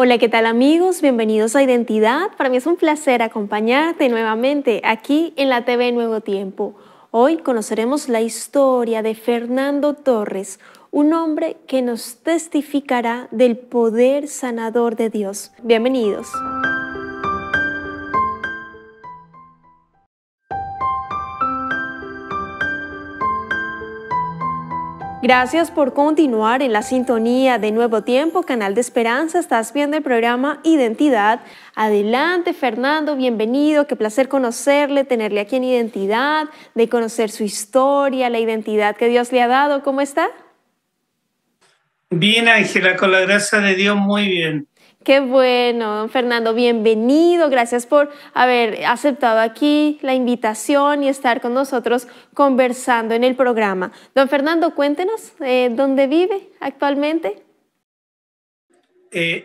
Hola, ¿qué tal amigos? Bienvenidos a Identidad. Para mí es un placer acompañarte nuevamente aquí en la TV Nuevo Tiempo. Hoy conoceremos la historia de Fernando Torres, un hombre que nos testificará del poder sanador de Dios. Bienvenidos. Gracias por continuar en la sintonía de Nuevo Tiempo, Canal de Esperanza. Estás viendo el programa Identidad. Adelante, Fernando, bienvenido. Qué placer conocerle, tenerle aquí en Identidad, de conocer su historia, la identidad que Dios le ha dado. ¿Cómo está? Bien, Ángela, con la gracia de Dios, muy bien. Qué bueno, don Fernando, bienvenido. Gracias por haber aceptado aquí la invitación y estar con nosotros conversando en el programa. Don Fernando, cuéntenos dónde vive actualmente.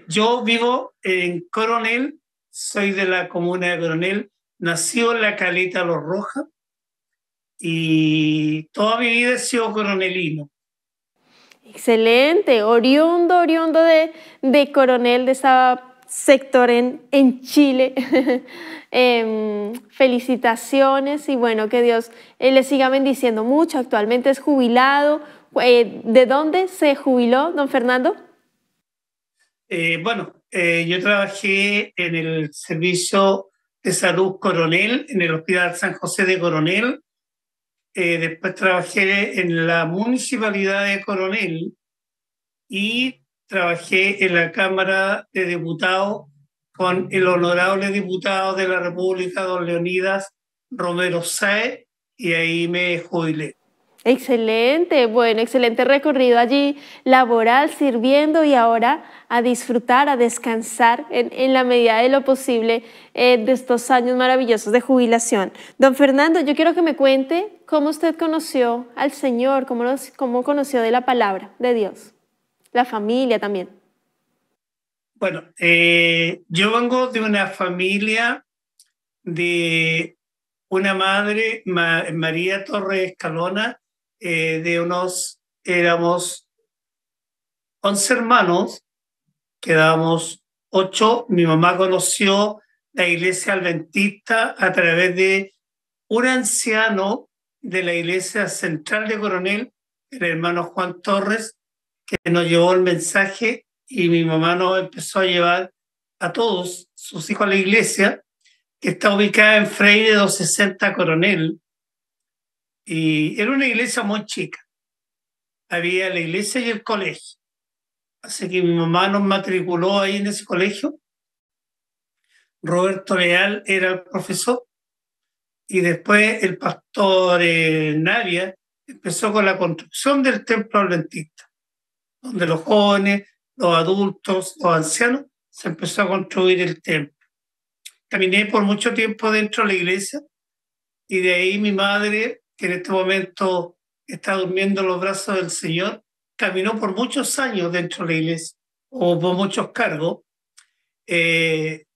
Yo vivo en Coronel, soy de la comuna de Coronel, nací en la Caleta Los Rojas y toda mi vida he sido coronelino. Excelente, oriundo de Coronel, de ese sector en Chile. Felicitaciones y bueno, que Dios le siga bendiciendo mucho. Actualmente es jubilado. ¿De dónde se jubiló, don Fernando? Yo trabajé en el Servicio de Salud Coronel, en el Hospital San José de Coronel. Después trabajé en la Municipalidad de Coronel y trabajé en la Cámara de Diputados con el honorable diputado de la República, don Leonidas Romero Sáez, y ahí me jubilé. Excelente, bueno, excelente recorrido allí laboral, sirviendo y ahora a disfrutar, a descansar en la medida de lo posible de estos años maravillosos de jubilación. Don Fernando, yo quiero que me cuente cómo usted conoció al Señor, cómo conoció de la palabra de Dios, la familia también. Yo vengo de una familia de una madre, María Torres Escalona, éramos 11 hermanos, quedábamos 8. Mi mamá conoció la iglesia adventista a través de un anciano de la iglesia central de Coronel, el hermano Juan Torres, que nos llevó el mensaje y mi mamá nos empezó a llevar a todos sus hijos a la iglesia, que está ubicada en Freire 260 Coronel, y era una iglesia muy chica. Había la iglesia y el colegio. Así que mi mamá nos matriculó ahí en ese colegio. Roberto Leal era el profesor y después el pastor Navia empezó con la construcción del templo adventista, donde los jóvenes, los adultos, los ancianos, se empezó a construir el templo. Caminé por mucho tiempo dentro de la iglesia y de ahí mi madre, que en este momento está durmiendo en los brazos del Señor, caminó por muchos años dentro de la iglesia o por muchos cargos.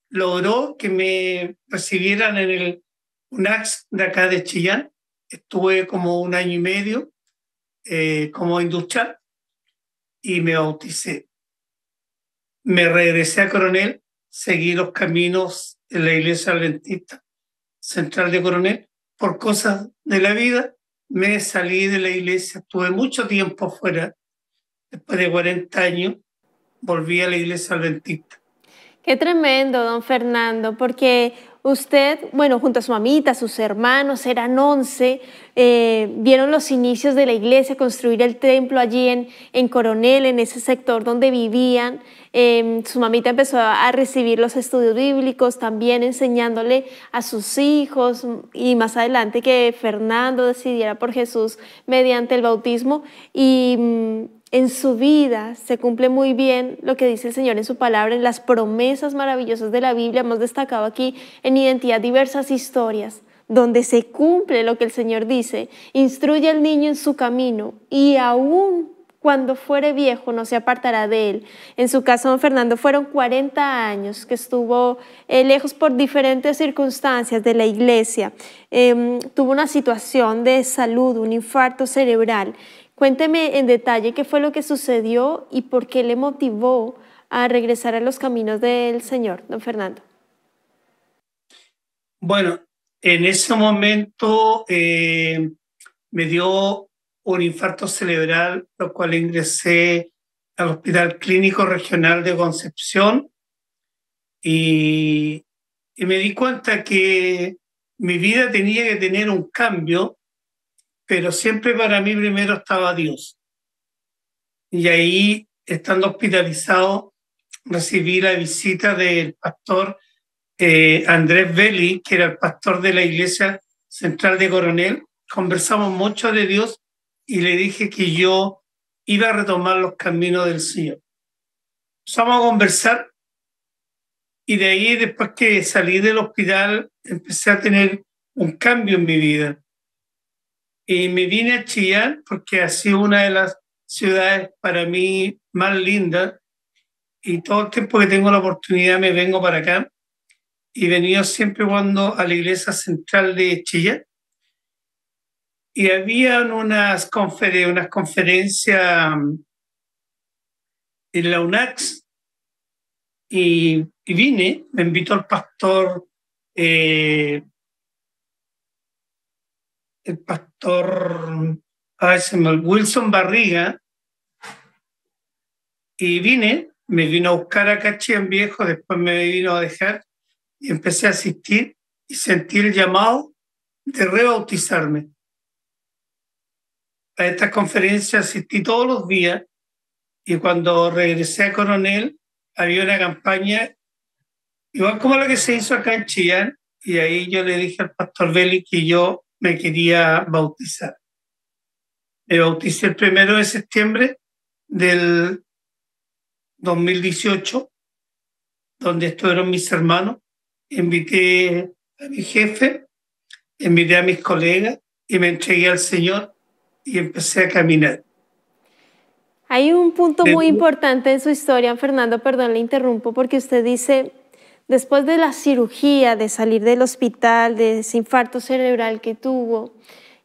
Logró que me recibieran en el UNACS de acá de Chillán. Estuve como un año y medio como industrial y me bauticé. Me regresé a Coronel, seguí los caminos en la iglesia adventista central de Coronel. Por cosas de la vida, me salí de la iglesia, estuve mucho tiempo fuera. Después de 40 años, volví a la iglesia adventista. Qué tremendo, don Fernando, porque usted, bueno, junto a su mamita, sus hermanos, eran 11, vieron los inicios de la iglesia, construir el templo allí en Coronel, en ese sector donde vivían. Su mamita empezó a recibir los estudios bíblicos, también enseñándole a sus hijos y más adelante que Fernando decidiera por Jesús mediante el bautismo y en su vida se cumple muy bien lo que dice el Señor en su palabra, en las promesas maravillosas de la Biblia. Hemos destacado aquí en Identidad diversas historias donde se cumple lo que el Señor dice: instruye al niño en su camino y aún cuando fuere viejo no se apartará de él. En su caso, don Fernando, fueron 40 años que estuvo lejos por diferentes circunstancias de la iglesia. Tuvo una situación de salud, un infarto cerebral. Cuénteme en detalle qué fue lo que sucedió y por qué le motivó a regresar a los caminos del Señor, don Fernando? Bueno, en ese momento me dio un infarto cerebral, lo cual ingresé al Hospital Clínico Regional de Concepción y, y me di cuenta que mi vida tenía que tener un cambio, pero siempre para mí primero estaba Dios. Y ahí, estando hospitalizado, recibí la visita del pastor Andrés Belli, que era el pastor de la iglesia central de Coronel. Conversamos mucho de Dios y le dije que yo iba a retomar los caminos del Señor. Empezamos a conversar y de ahí, después que salí del hospital, empecé a tener un cambio en mi vida. Y me vine a Chillán porque ha sido una de las ciudades para mí más lindas y todo el tiempo que tengo la oportunidad me vengo para acá y he venido siempre cuando a la iglesia central de Chillán y había unas conferencias en la UNACS y vine, me invitó eh, el pastor Wilson Barriga y vine, me vino a buscar a Chillán Viejo, después me vino a dejar y empecé a asistir y sentí el llamado de rebautizarme. A estas conferencias asistí todos los días y cuando regresé a Coronel había una campaña igual como la que se hizo acá en Chillán y ahí yo le dije al pastor Belli que yo me quería bautizar. Me bauticé el 1 de septiembre del 2018, donde estuvieron mis hermanos. Invité a mi jefe, invité a mis colegas y me entregué al Señor y empecé a caminar. Hay un punto muy importante en su historia, Fernando, perdón, le interrumpo, porque usted dice, después de la cirugía, de salir del hospital, de ese infarto cerebral que tuvo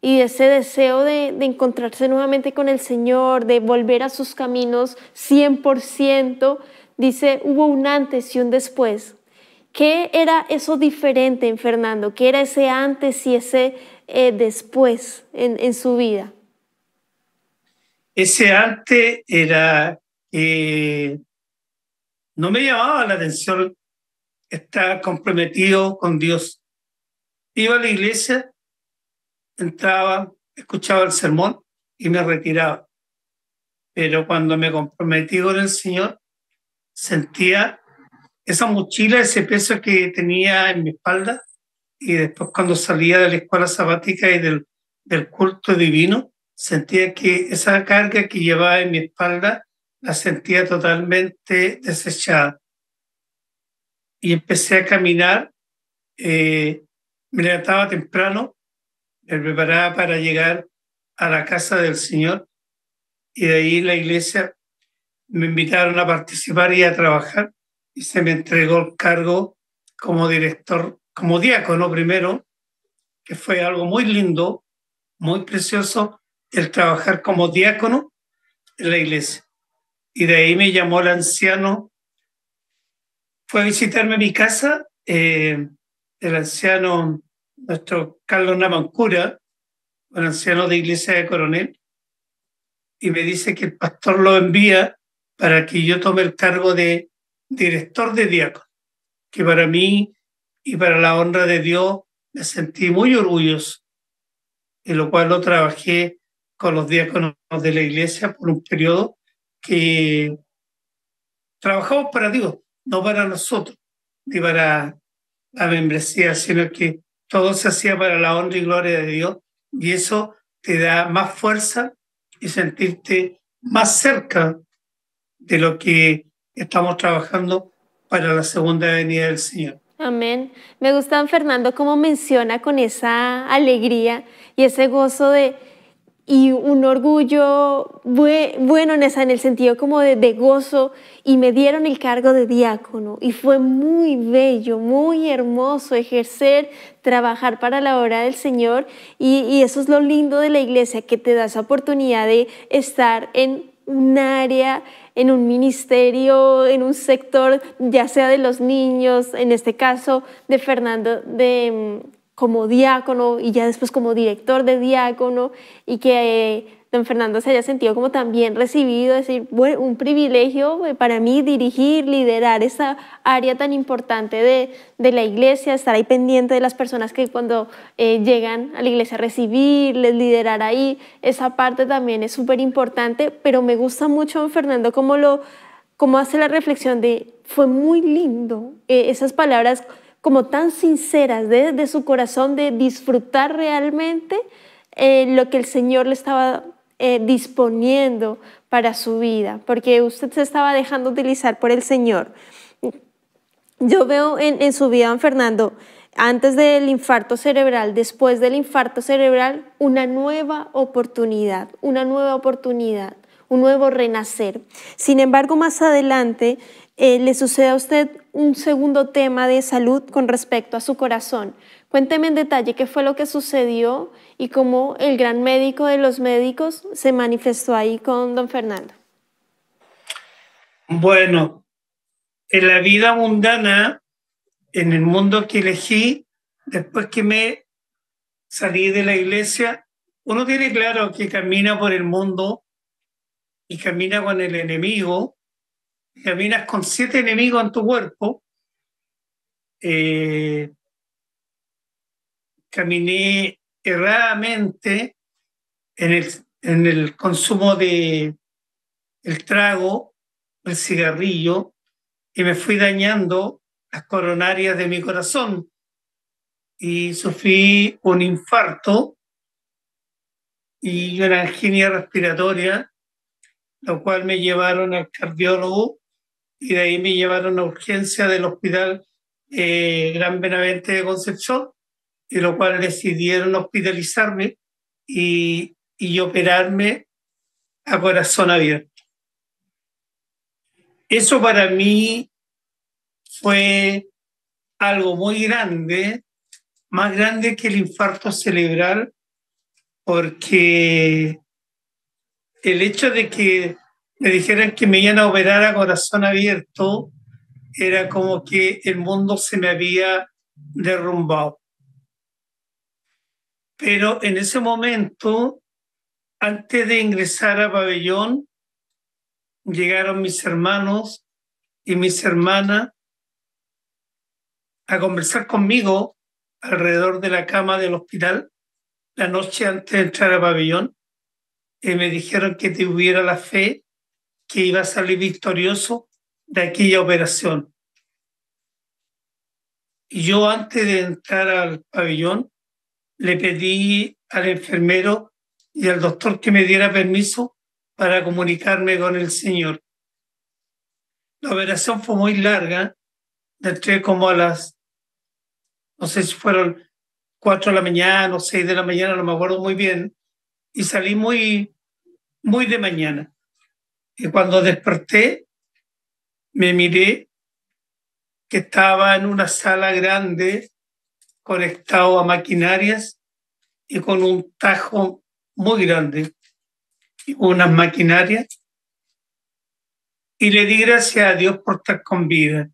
y de ese deseo de encontrarse nuevamente con el Señor, de volver a sus caminos 100%, dice, hubo un antes y un después. ¿Qué era eso diferente en Fernando? ¿Qué era ese antes y ese después en su vida? Ese antes era no me llamaba la atención estar comprometido con Dios. Iba a la iglesia, entraba, escuchaba el sermón y me retiraba. Pero cuando me comprometí con el Señor, sentía esa mochila, ese peso que tenía en mi espalda y después cuando salía de la escuela sabática y del culto divino, sentía que esa carga que llevaba en mi espalda la sentía totalmente desechada. Y empecé a caminar, me levantaba temprano, me preparaba para llegar a la casa del Señor y de ahí la iglesia me invitaron a participar y a trabajar y se me entregó el cargo como director, como diácono primero, que fue algo muy lindo, muy precioso el trabajar como diácono en la iglesia. Y de ahí me llamó el anciano, fue a visitarme a mi casa, el anciano, nuestro Carlos Namancura, un anciano de iglesia de Coronel, y me dice que el pastor lo envía para que yo tome el cargo de director de diácono, que para mí y para la honra de Dios me sentí muy orgulloso, en lo cual lo trabajé con los diáconos de la iglesia por un periodo que trabajamos para Dios, no para nosotros, ni para la membresía, sino que todo se hacía para la honra y gloria de Dios, y eso te da más fuerza y sentirte más cerca de lo que estamos trabajando para la segunda venida del Señor. Amén. Me gusta, Fernando, cómo menciona con esa alegría y ese gozo y un orgullo bueno en el sentido como de gozo, y me dieron el cargo de diácono y fue muy bello, muy hermoso ejercer, trabajar para la obra del Señor, y eso es lo lindo de la iglesia, que te da esa oportunidad de estar en un área en un ministerio, en un sector, ya sea de los niños, en este caso de Fernando, como diácono y ya después como director de diácono, y que don Fernando se haya sentido como también recibido, es decir, bueno, un privilegio para mí dirigir, liderar esa área tan importante de la iglesia, estar ahí pendiente de las personas que cuando llegan a la iglesia a recibirles, liderar ahí, esa parte también es súper importante, pero me gusta mucho don Fernando cómo hace la reflexión de, fue muy lindo, esas palabras como tan sinceras de su corazón, de disfrutar realmente lo que el Señor le estaba disponiendo para su vida, porque usted se estaba dejando utilizar por el Señor. Yo veo en su vida, don Fernando, antes del infarto cerebral, después del infarto cerebral, una nueva oportunidad, un nuevo renacer. Sin embargo, más adelante le sucede a usted un segundo tema de salud con respecto a su corazón. Cuénteme en detalle qué fue lo que sucedió y cómo el gran médico de los médicos se manifestó ahí con don Fernando. Bueno, en la vida mundana, en el mundo que elegí, después que me salí de la iglesia, uno tiene claro que camina por el mundo y camina con el enemigo, caminas con 7 enemigos en tu cuerpo. Caminé erradamente en el consumo de el trago, el cigarrillo, y me fui dañando las coronarias de mi corazón y sufrí un infarto y una angina respiratoria, lo cual me llevaron al cardiólogo y de ahí me llevaron a urgencia del hospital Gran Benavente de Concepción, y lo cual decidieron hospitalizarme y operarme a corazón abierto. Eso para mí fue algo muy grande, más grande que el infarto cerebral, porque el hecho de que me dijeran que me iban a operar a corazón abierto era como que el mundo se me había derrumbado. Pero en ese momento, antes de ingresar a pabellón, llegaron mis hermanos y mis hermanas a conversar conmigo alrededor de la cama del hospital la noche antes de entrar a pabellón, y me dijeron que tuviera la fe que iba a salir victorioso de aquella operación. Y yo antes de entrar al pabellón le pedí al enfermero y al doctor que me diera permiso para comunicarme con el Señor. La operación fue muy larga, entré como a las, no sé si fueron 4 de la mañana o 6 de la mañana, no me acuerdo muy bien, y salí muy de mañana. Y cuando desperté, me miré que estaba en una sala grande conectado a maquinarias y con un tajo muy grande y unas maquinarias, y le di gracias a Dios por estar con vida.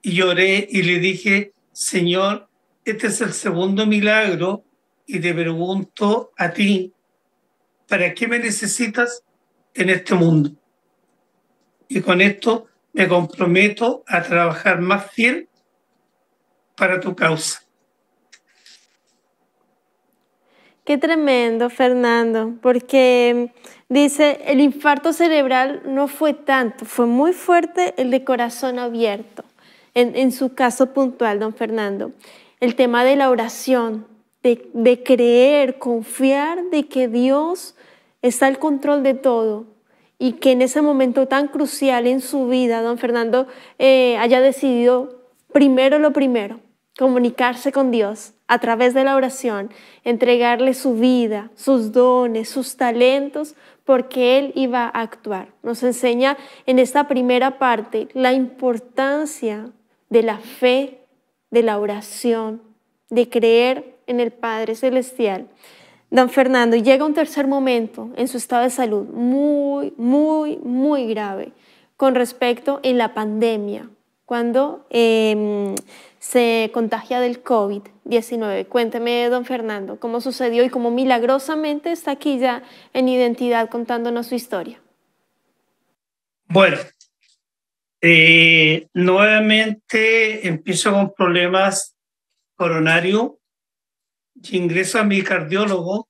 Y lloré y le dije, Señor, este es el segundo milagro y te pregunto a ti, ¿para qué me necesitas en este mundo? Y con esto me comprometo a trabajar más fiel para tu causa. Qué tremendo, Fernando, porque dice, el infarto cerebral no fue tanto, fue muy fuerte el de corazón abierto, en su caso puntual, don Fernando. El tema de la oración, de creer, confiar de que Dios está al control de todo y que en ese momento tan crucial en su vida, don Fernando, haya decidido primero lo primero, comunicarse con Dios a través de la oración, entregarle su vida, sus dones, sus talentos, porque Él iba a actuar. Nos enseña en esta primera parte la importancia de la fe, de la oración, de creer en el Padre Celestial. Don Fernando, llega un tercer momento en su estado de salud muy, muy, muy grave con respecto en la pandemia, cuando se contagia del COVID-19. Cuénteme, don Fernando, cómo sucedió y cómo milagrosamente está aquí ya en Identidad contándonos su historia. Bueno, nuevamente empiezo con problemas coronarios y ingreso a mi cardiólogo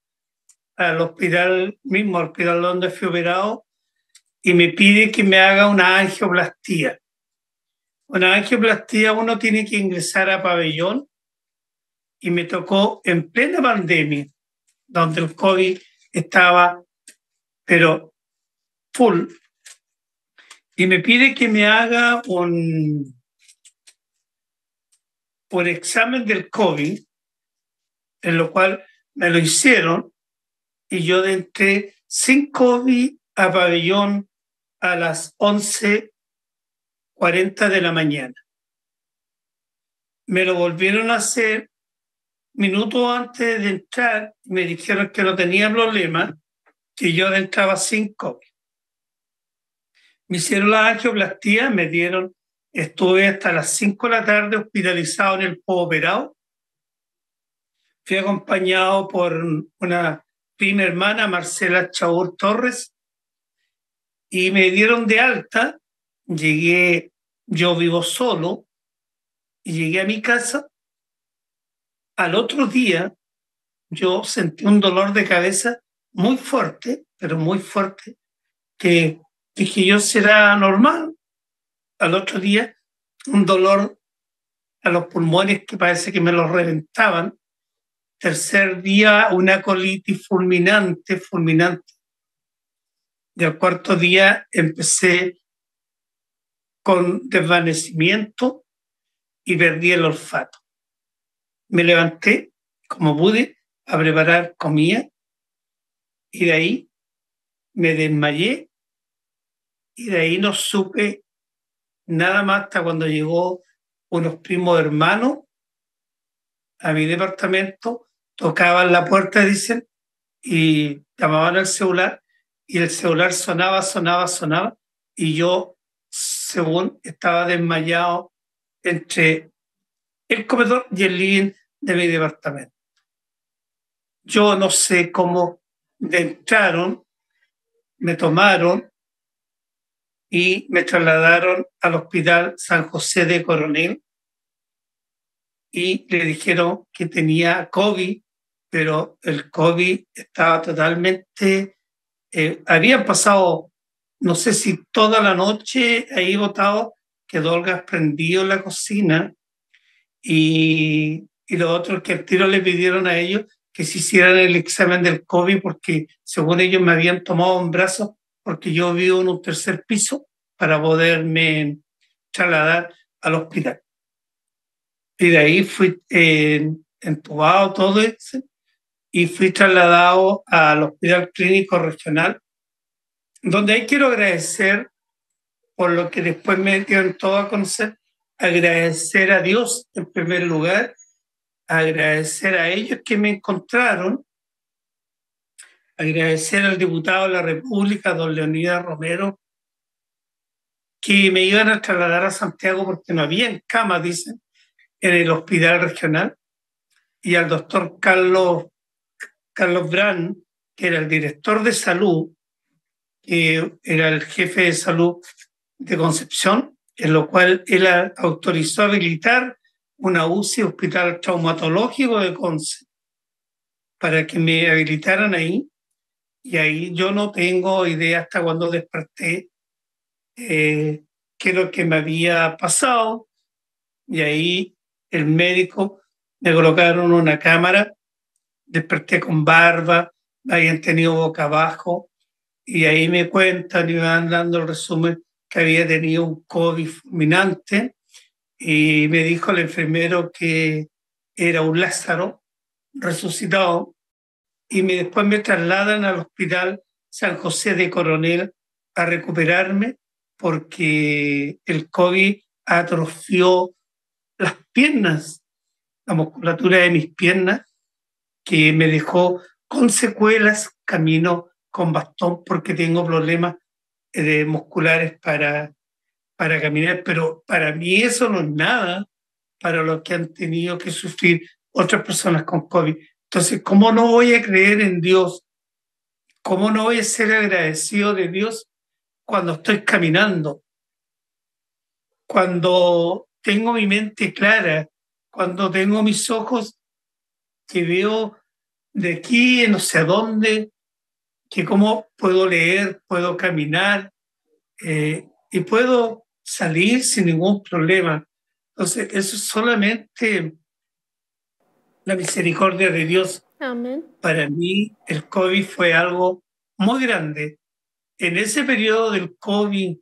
al hospital mismo, al hospital donde fui operado, y me pide que me haga una angioplastía. Una angioplastía uno tiene que ingresar a pabellón y me tocó en plena pandemia, donde el COVID estaba, pero full, y me pide que me haga un examen del COVID, en lo cual me lo hicieron, y yo entré sin COVID a pabellón a las 11:40 de la mañana. Me lo volvieron a hacer minutos antes de entrar, me dijeron que no tenía problema, que yo entraba sin COVID. Me hicieron la angioplastía, estuve hasta las 5 de la tarde hospitalizado en el postoperado. Fui acompañado por una prima hermana, Marcela Chaur Torres, y me dieron de alta. Llegué, yo vivo solo, y llegué a mi casa. Al otro día yo sentí un dolor de cabeza muy fuerte, pero muy fuerte, que dije yo será normal. Al otro día un dolor a los pulmones que parece que me los reventaban. Tercer día una colitis fulminante. Y al cuarto día empecé con desvanecimiento y perdí el olfato. Me levanté como pude a preparar comida y de ahí me desmayé y de ahí no supe nada más hasta cuando llegó unos primos hermanos a mi departamento, tocaban la puerta, dicen, y llamaban al celular y el celular sonaba y yo, según estaba desmayado entre el comedor y el living de mi departamento. Yo no sé cómo me entraron, me tomaron y me trasladaron al hospital San José de Coronel y le dijeron que tenía COVID, pero el COVID estaba totalmente, habían pasado, no sé si toda la noche ahí botado, quedó el gas prendido en la cocina y lo otro es que al tiro le pidieron a ellos que se hicieran el examen del COVID porque según ellos me habían tomado en brazos porque yo vivo en un tercer piso para poderme trasladar al hospital. Y de ahí fui entubado todo eso y fui trasladado al Hospital Clínico Regional, donde ahí quiero agradecer por lo que después me dieron todo a conocer, agradecer a Dios en primer lugar, agradecer a ellos que me encontraron, agradecer al diputado de la República, don Leonidas Romero, que me iban a trasladar a Santiago porque no había camas, dicen, en el hospital regional, y al doctor Carlos Brand, que era el director de salud, que era el jefe de salud de Concepción, en lo cual él autorizó habilitar una UCI, Hospital Traumatológico de Conce, para que me habilitaran ahí. Y ahí yo no tengo idea hasta cuando desperté qué es lo que me había pasado. Y ahí el médico me colocaron una cámara, desperté con barba, me habían tenido boca abajo, y ahí me cuentan y me van dando el resumen que había tenido un COVID fulminante, y me dijo el enfermero que era un Lázaro resucitado, y después me trasladan al hospital San José de Coronel a recuperarme porque el COVID atrofió las piernas, la musculatura de mis piernas, que me dejó con secuelas, camino con bastón porque tengo problemas musculares para caminar, pero para mí eso no es nada para lo que han tenido que sufrir otras personas con COVID. Entonces, ¿cómo no voy a creer en Dios? ¿Cómo no voy a ser agradecido de Dios cuando estoy caminando? Cuando tengo mi mente clara, cuando tengo mis ojos que veo de aquí no sé a dónde, que cómo puedo leer, puedo caminar y puedo salir sin ningún problema. Entonces, eso es solamente la misericordia de Dios. Amén. Para mí, el COVID fue algo muy grande. En ese periodo del COVID,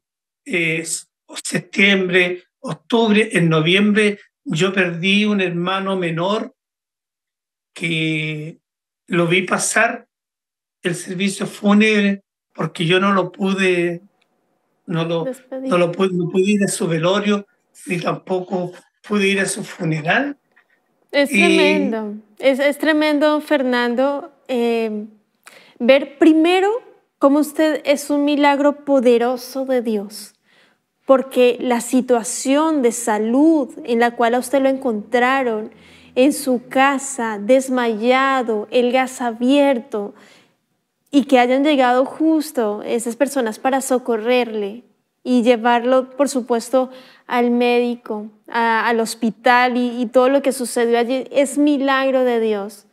septiembre, octubre, en noviembre, yo perdí un hermano menor que lo vi pasar el servicio fúnebre porque yo no lo pude, Despedir. no pude ir a su velorio ni tampoco pude ir a su funeral. Es Y tremendo, es tremendo, don Fernando, ver primero cómo usted es un milagro poderoso de Dios, porque la situación de salud en la cual a usted lo encontraron, en su casa, desmayado, el gas abierto, y que hayan llegado justo esas personas para socorrerle y llevarlo, por supuesto, al médico, al hospital y todo lo que sucedió allí, es milagro de Dios.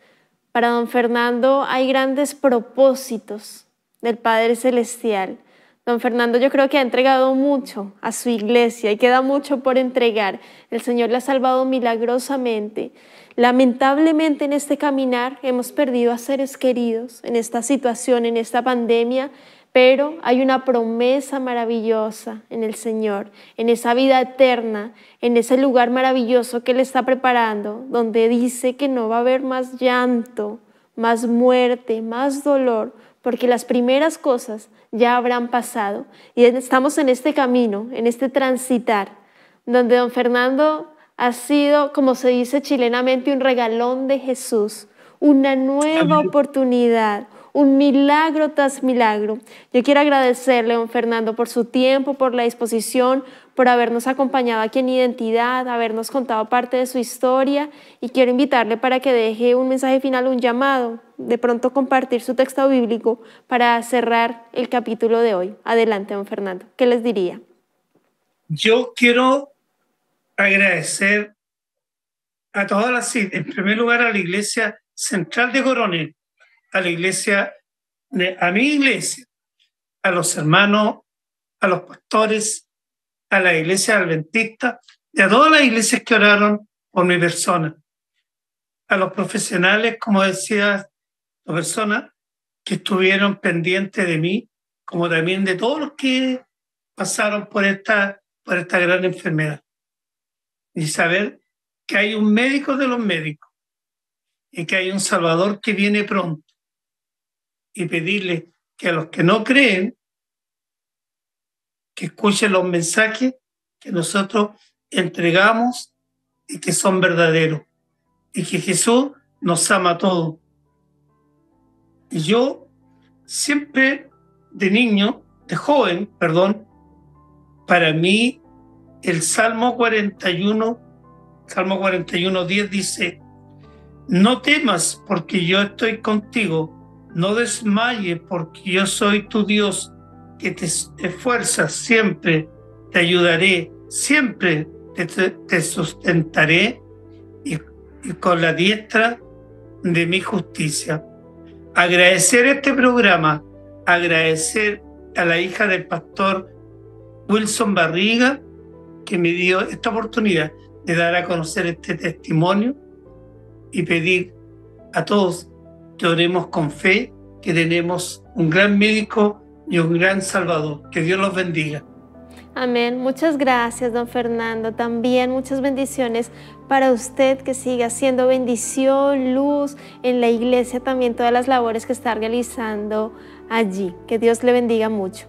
Para don Fernando hay grandes propósitos del Padre Celestial. Don Fernando yo creo que ha entregado mucho a su iglesia y queda mucho por entregar. El Señor le ha salvado milagrosamente. Lamentablemente en este caminar hemos perdido a seres queridos en esta situación, en esta pandemia, pero hay una promesa maravillosa en el Señor, en esa vida eterna, en ese lugar maravilloso que Él está preparando, donde dice que no va a haber más llanto, más muerte, más dolor, porque las primeras cosas ya habrán pasado. Y estamos en este camino, en este transitar, donde don Fernando ha sido, como se dice chilenamente, un regalón de Jesús, una nueva oportunidad, un milagro tras milagro. Yo quiero agradecerle, don Fernando, por su tiempo, por la disposición, por habernos acompañado aquí en Identidad, habernos contado parte de su historia, y quiero invitarle para que deje un mensaje final, un llamado, de pronto compartir su texto bíblico para cerrar el capítulo de hoy. Adelante, don Fernando. ¿Qué les diría? yo quiero agradecer a todas las, en primer lugar a la Iglesia Central de Coronel, a la iglesia, a mi iglesia, a los hermanos, a los pastores, a la iglesia adventista y a todas las iglesias que oraron por mi persona, a los profesionales, como decía la persona, que estuvieron pendientes de mí, como también de todos los que pasaron por esta gran enfermedad. Y saber que hay un médico de los médicos y que hay un Salvador que viene pronto. Y pedirle que a los que no creen, que escuchen los mensajes que nosotros entregamos y que son verdaderos. Y que Jesús nos ama a todos. Y yo siempre de niño, de joven, perdón, para mí el Salmo 41, 10 dice: no temas porque yo estoy contigo, no desmayes porque yo soy tu Dios, que te esfuerzas siempre, te ayudaré, siempre te sustentaré y con la diestra de mi justicia. Agradecer este programa, agradecer a la hija del pastor Wilson Barriga, que me dio esta oportunidad de dar a conocer este testimonio, y pedir a todos que oremos con fe, que tenemos un gran médico y un gran Salvador. Que Dios los bendiga. Amén. Muchas gracias, don Fernando. También muchas bendiciones para usted, que siga siendo bendición, luz en la iglesia, también todas las labores que está realizando allí. Que Dios le bendiga mucho.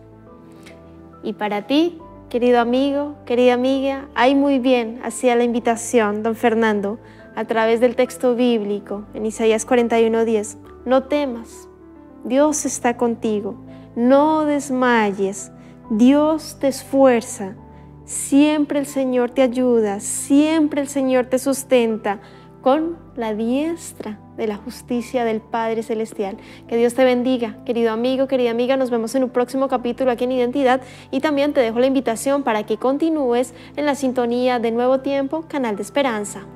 Y para ti, querido amigo, querida amiga, ahí muy bien hacía la invitación, don Fernando, a través del texto bíblico en Isaías 41:10, no temas, Dios está contigo, no desmayes, Dios te esfuerza, siempre el Señor te ayuda, siempre el Señor te sustenta con la diestra de la justicia del Padre Celestial. Que Dios te bendiga, querido amigo, querida amiga. Nos vemos en un próximo capítulo aquí en Identidad y también te dejo la invitación para que continúes en la sintonía de Nuevo Tiempo, Canal de Esperanza.